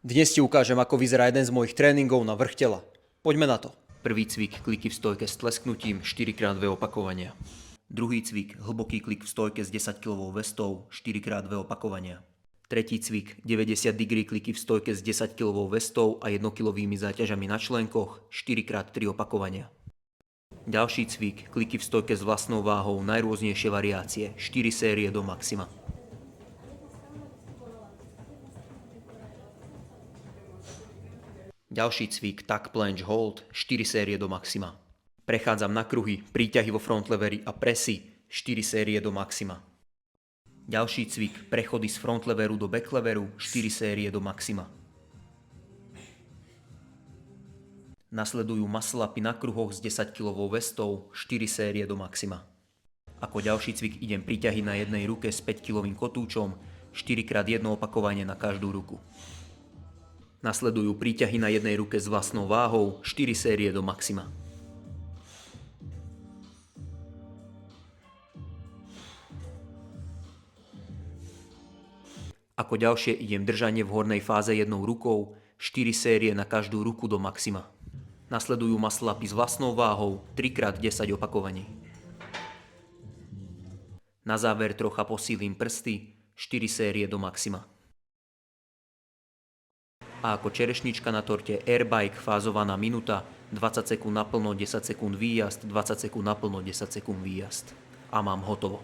Dnes ti ukážem, ako vyzerá jeden z mojich tréningov na vrch tela. Poďme na to. Prvý cvik, kliky v stojke s tlesknutím, 4x2 opakovania. Druhý cvik, hlboký klik v stojke s 10 kg vestou, 4x2 opakovania. Tretí cvik, 90 degree kliky v stojke s 10 kg vestou a 1 kg záťažami na členkoch, 4x3 opakovania. Ďalší cvik, kliky v stojke s vlastnou váhou, najrôznejšie variácie, 4 série do maxima. Ďalší cvik, tuck plunge hold, 4 série do maxima. Prechádzam na kruhy, príťahy vo frontleveri a presy, 4 série do maxima. Ďalší cvik, prechody z frontleveru do backleveru, 4 série do maxima. Nasledujú muscle upy na kruhoch s 10 kg vestou, 4 série do maxima. Ako ďalší cvik idem príťahy na jednej ruke s 5 kg kotúčom, 4x1 opakovanie na každú ruku. Nasledujú príťahy na jednej ruke s vlastnou váhou, 4 série do maxima. Ako ďalšie idem držanie v hornej fáze jednou rukou, 4 série na každú ruku do maxima. Nasledujú muscle upy s vlastnou váhou, 3x10 opakovaní. Na záver trocha posílim prsty, 4 série do maxima. A ako čerešnička na torte airbike fázovaná minúta, 20 sekúnd naplno, 10 sekúnd výjazd, 20 sekúnd naplno, 10 sekúnd výjazd. A mám hotovo.